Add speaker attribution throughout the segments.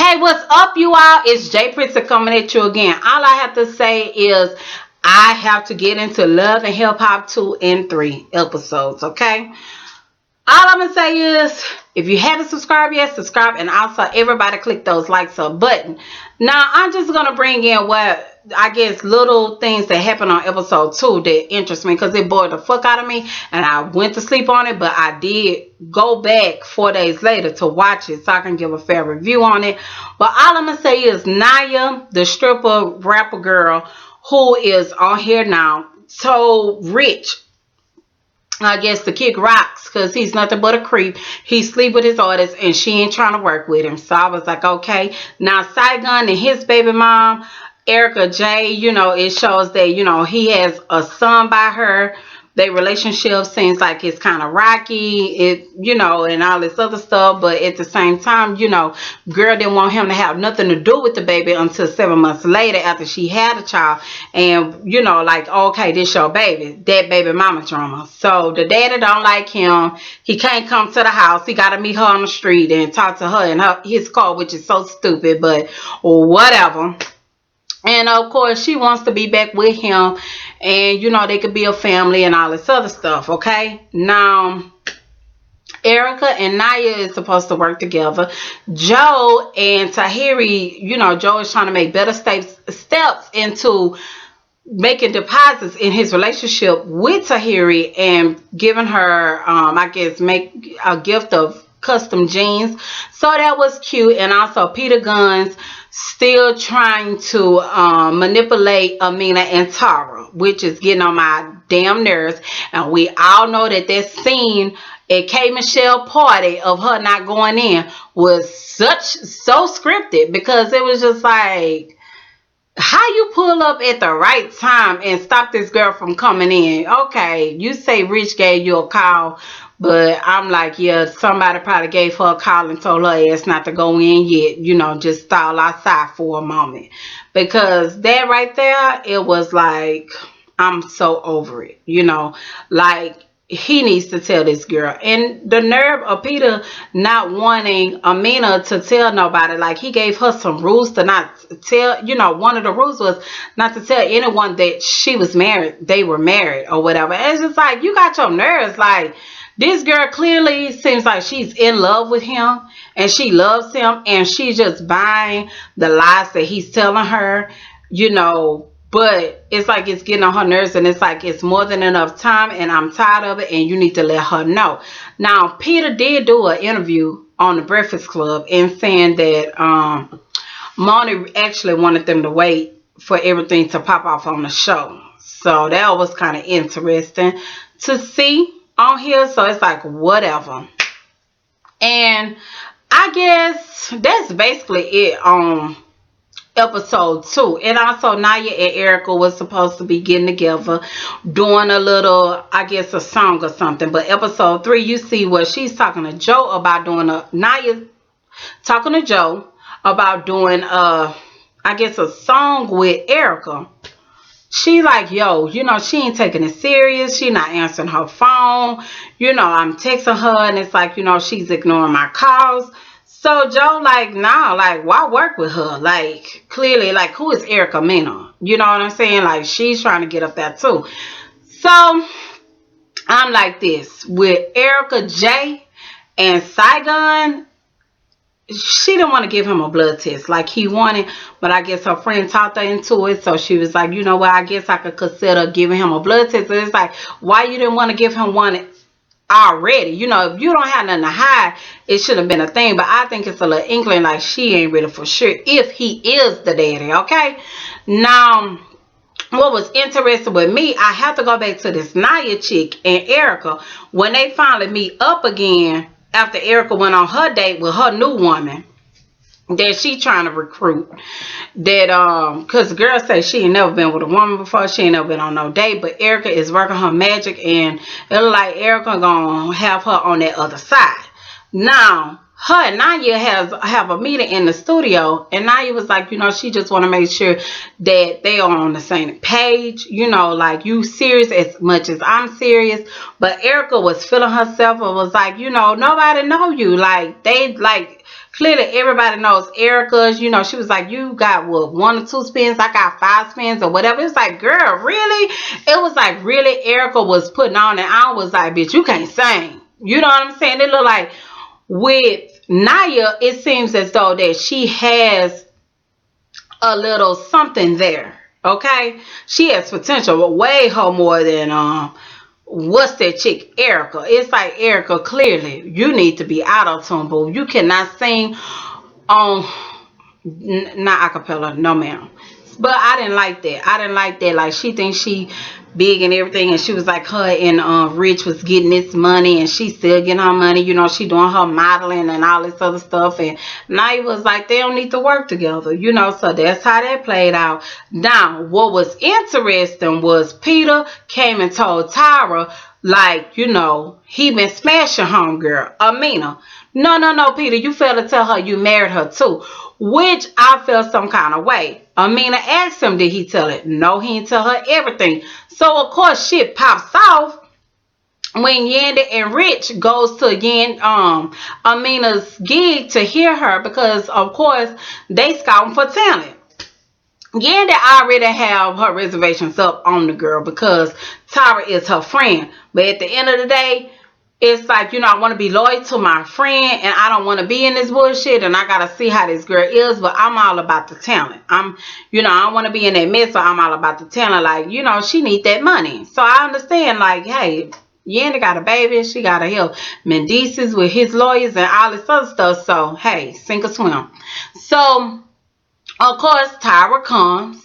Speaker 1: Hey, what's up, you all? It's Jay Prince coming at you again. All I have to say is I have to get into Love and Hip Hop 2 and 3 episodes, okay? All I'm going to say is, if you haven't subscribed yet, subscribe, and also everybody click those likes up button. Now, I'm just going to bring in what I guess little things that happened on episode 2 that interest me, because it bored the fuck out of me and I went to sleep on it, but I did go back 4 days later to watch it so I can give a fair review on it. But all I'm going to say is Naya, the stripper rapper girl who is on here now, so rich, I guess, to kick rocks, because he's nothing but a creep. He sleep with his artists and she ain't trying to work with him. So I was like, okay. Now Saigon and his baby mom, Erica J, it shows that, he has a son by her. Their relationship seems like it's kind of rocky, and all this other stuff. But at the same time, girl didn't want him to have nothing to do with the baby until 7 months later after she had a child. And, like, okay, this your baby. That baby mama drama. So the daddy don't like him. He can't come to the house. He got to meet her on the street and talk to her in his car, which is so stupid, but whatever. And of course, she wants to be back with him. And, they could be a family and all this other stuff, okay? Now, Erica and Naya is supposed to work together. Joe and Tahiri, Joe is trying to make better steps into making deposits in his relationship with Tahiri and giving her, I guess, make a gift of custom jeans. So that was cute. And also Peter Guns still trying to manipulate Amina and Tara, which is getting on my damn nerves. And we all know that scene at K. Michelle party of her not going in was so scripted, because it was just like, how you pull up at the right time and stop this girl from coming in? Okay, you say Rich gave you a call, but I'm like, yeah, somebody probably gave her a call and told her ass not to go in yet, just stall outside for a moment. Because that right there, it was like, I'm so over it, like, he needs to tell this girl. And the nerve of Peter not wanting Amina to tell nobody. Like, he gave her some rules to not tell, one of the rules was not to tell anyone that she was married, they were married or whatever. And it's just like, you got your nerves. Like, this girl clearly seems like she's in love with him and she loves him, and she's just buying the lies that he's telling her, but it's like it's getting on her nerves, and it's like it's more than enough time, and I'm tired of it, and you need to let her know. Now, Peter did do an interview on the Breakfast Club and saying that Moni actually wanted them to wait for everything to pop off on the show. So that was kind of interesting to see on here. So it's like, whatever. And I guess that's basically it on episode 2. And also Naya and Erica was supposed to be getting together, doing a little, I guess, a song or something. But episode 3, you see where she's talking to Joe about doing Naya talking to Joe about doing I guess a song with Erica. She like, yo, she ain't taking it serious. She not answering her phone. I'm texting her and it's like, she's ignoring my calls. So Joe like, nah, like, why work with her? Like, clearly, like, who is Erica Mena? You know what I'm saying? Like, she's trying to get up there too. So I'm like this with Erica J and Saigon. She didn't want to give him a blood test like he wanted, but I guess her friend talked her into it. So she was like, you know what, I guess I could consider giving him a blood test. So it's like, why you didn't want to give him one already? If you don't have nothing to hide, it should have been a thing. But I think it's a little inkling like she ain't really for sure if he is the daddy, okay? Now, what was interesting with me, I have to go back to this Naya chick and Erica. When they finally meet up again after Erica went on her date with her new woman that she trying to recruit, that because the girl say she ain't never been with a woman before, she ain't never been on no date, but Erica is working her magic, and it look like Erica gonna have her on that other side. Now her and Naya have a meeting in the studio, and Naya was like, she just want to make sure that they are on the same page, like, you serious as much as I'm serious. But Erica was feeling herself and was like, nobody know you, like, they like Clearly, everybody knows Erica's. You know, she was like, you got what, 1 or 2 spins? I got 5 spins or whatever. It's like, girl, really? It was like, really, Erica was putting on, and I was like, bitch, you can't sing. You know what I'm saying? It looked like with Naya, it seems as though that she has a little something there. Okay, she has potential, but way more than what's that chick, Erica. It's like, Erica, clearly you need to be auto-tune, boo. You cannot sing on not acapella, no ma'am. But I didn't like that. I didn't like that. Like, she thinks she big and everything, and she was like, her and Rich was getting this money, and she still getting her money. You know, she doing her modeling and all this other stuff. And Naya was like, they don't need to work together. You know, so that's how that played out. Now, what was interesting was Peter came and told Tyra, like, you know, he been smashing homegirl, Amina. No, Peter, you failed to tell her you married her too. Which I felt some kind of way. Amina asked him, did he tell it? No, he didn't tell her everything. So, of course, shit pops off when Yandy and Rich goes to Amina's gig to hear her, because, of course, they scouting for talent. Yandy already have her reservations up on the girl because Tyra is her friend. But at the end of the day, it's like, you know, I want to be loyal to my friend, and I don't want to be in this bullshit, and I got to see how this girl is, but I'm all about the talent. You know, I don't want to be in that mess, but I'm all about the talent. Like, you know, she need that money. So I understand, like, hey, Yandy got a baby, she got to help Mendices with his lawyers and all this other stuff. So, hey, sink or swim. So, of course, Tyra comes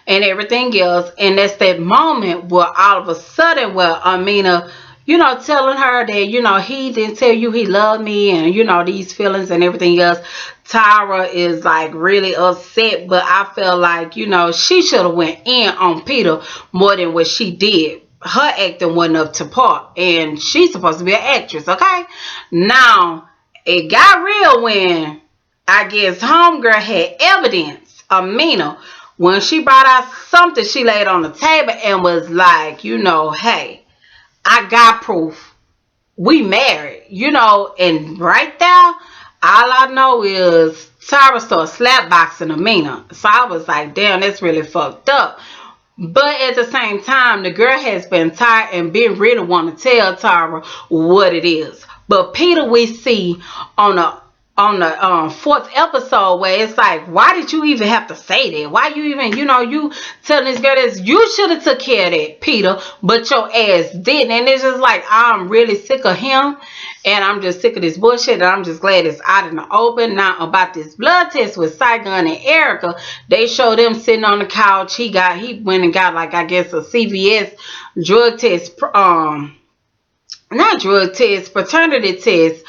Speaker 1: and everything else, and that's that moment where all of a sudden, where Amina, you know, telling her that, you know, he didn't tell you he loved me, and, you know, these feelings and everything else. Tyra is like really upset, but I feel like, you know, she should have went in on Peter more than what she did. Her acting wasn't up to par, and she's supposed to be an actress, okay? Now, it got real when, I guess, homegirl had evidence, Amina, when she brought out something she laid on the table and was like, you know, hey, I got proof. We married, you know, and right there, all I know is Tyra started slapboxing Amina. So I was like, damn, that's really fucked up. But at the same time, the girl has been tired and been really want to tell Tyra what it is. But Peter, we see on the 4th episode, where it's like, why did you even have to say that? Why you even, you know, you telling this girl this? You should have took care of that, Peter, but your ass didn't. And it's just like, I'm really sick of him, and I'm just sick of this bullshit, and I'm just glad it's out in the open. Now, about this blood test with Saigon and Erica, they showed them sitting on the couch. He went and got, like, I guess, a CVS drug test, not drug test, paternity test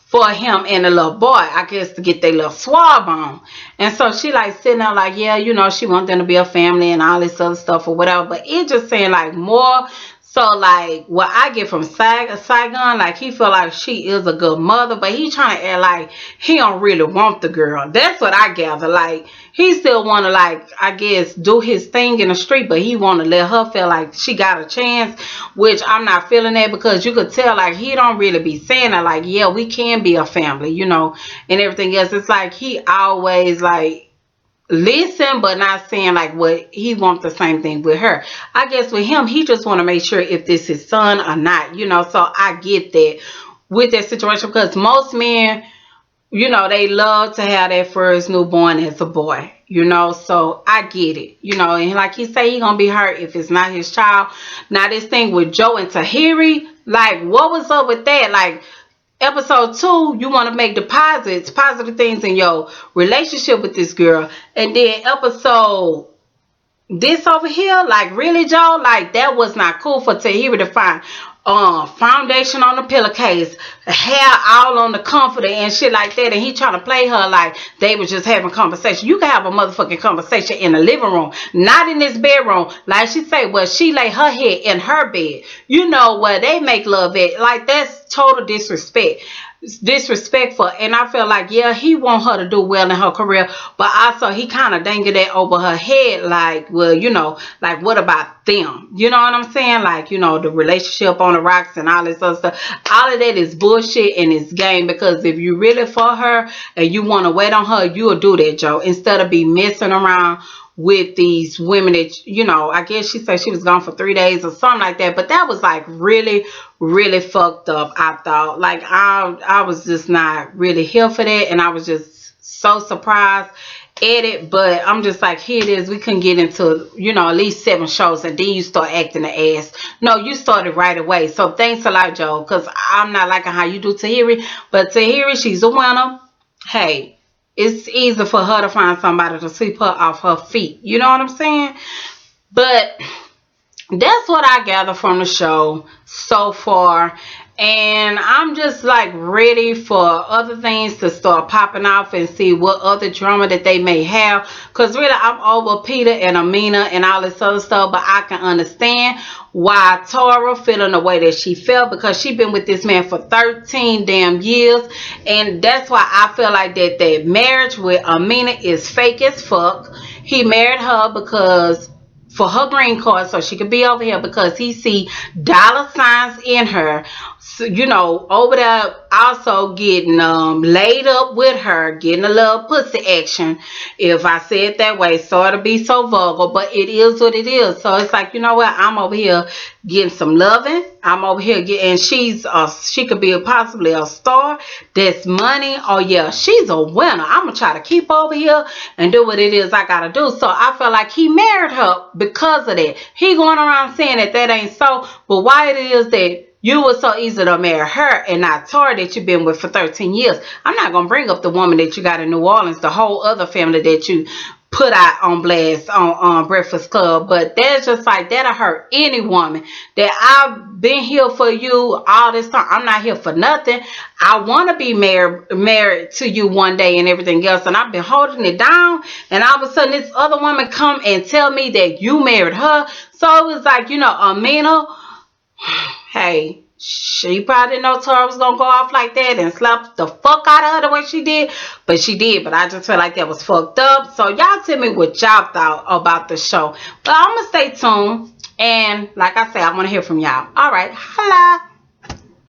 Speaker 1: for him and the little boy, I guess, to get their little swab on. And so she like sitting there like, yeah, you know, she wants them to be a family and all this other stuff or whatever. But it just saying like more so like what I get from Saigon, like he feel like she is a good mother, but he trying to act like he don't really want the girl. That's what I gather. Like he still want to, like, I guess, do his thing in the street, but he want to let her feel like she got a chance, which I'm not feeling that, because you could tell like he don't really be saying it like, yeah, we can be a family, you know, and everything else. It's like he always like listen, but not saying like what he wants the same thing with her. I guess with him, he just want to make sure if this is his son or not, you know. So I get that with that situation, because most men, you know, they love to have their first newborn as a boy, you know. So I get it, you know. And like he say, he gonna be hurt if it's not his child. Now this thing with Joe and Tahiri, like what was up with that? Like episode 2, you want to make deposits, positive things in your relationship with this girl, and then episode this over here, like really, Joe, like that was not cool for Tahiri to find foundation on the pillowcase, hair all on the comforter and shit like that, and he trying to play her like they was just having conversation. You can have a motherfucking conversation in the living room, not in this bedroom. Like she say, well, she lay her head in her bed, you know, where they make love at. Like that's total disrespect. disrespectful. And I feel like, yeah, he want her to do well in her career, but also he kind of dangled that over her head, like, well, you know, like, what about them? You know what I'm saying? Like, you know, the relationship on the rocks and all this other stuff. All of that is bullshit and it's game, because if you really for her and you want to wait on her, you'll do that, Joe, instead of be messing around with these women that, you know, I guess she said she was gone for 3 days or something like that. But that was like really, really fucked up, I thought. Like, I was just not really here for that, and I was just so surprised at it. But I'm just like, here it is. We couldn't get into, you know, at least 7 shows, and then you start acting the ass. No, you started right away. So thanks a lot, Joe, because I'm not liking how you do Tahiri. But Tahiri, she's a winner. Hey, it's easy for her to find somebody to sweep her off her feet. You know what I'm saying? But that's what I gather from the show so far. And I'm just like ready for other things to start popping off and see what other drama that they may have. Because really, I'm over Peter and Amina and all this other stuff. But I can understand why Tara feeling the way that she felt, because she been with this man for 13 damn years. And that's why I feel like that marriage with Amina is fake as fuck. He married her because for her green card, so she could be over here, because he see dollar signs in her. So, you know, over there also getting laid up with her, getting a little pussy action, if I say it that way. Sorry to be so vulgar, but it is what it is. So it's like, you know what, I'm over here getting some loving. I'm over here getting, and she could be possibly a star. That's money. Oh yeah, she's a winner. I'm gonna try to keep over here and do what it is I gotta do. So I feel like he married her because of that. He going around saying that ain't so, but why it is that you were so easy to marry her and not Tar that you've been with for 13 years. I'm not going to bring up the woman that you got in New Orleans, the whole other family that you put out on blast on Breakfast Club. But that's just like, that'll hurt any woman. That I've been here for you all this time. I'm not here for nothing. I want to be married to you one day and everything else. And I've been holding it down. And all of a sudden this other woman come and tell me that you married her. So it was like, you know, Amina, hey, she probably didn't know Tara was gonna go off like that and slap the fuck out of her the way she did, but she did. But I just feel like that was fucked up. So y'all tell me what y'all thought about the show. But I'm gonna stay tuned, and like I said, I want to hear from y'all. All right, holla.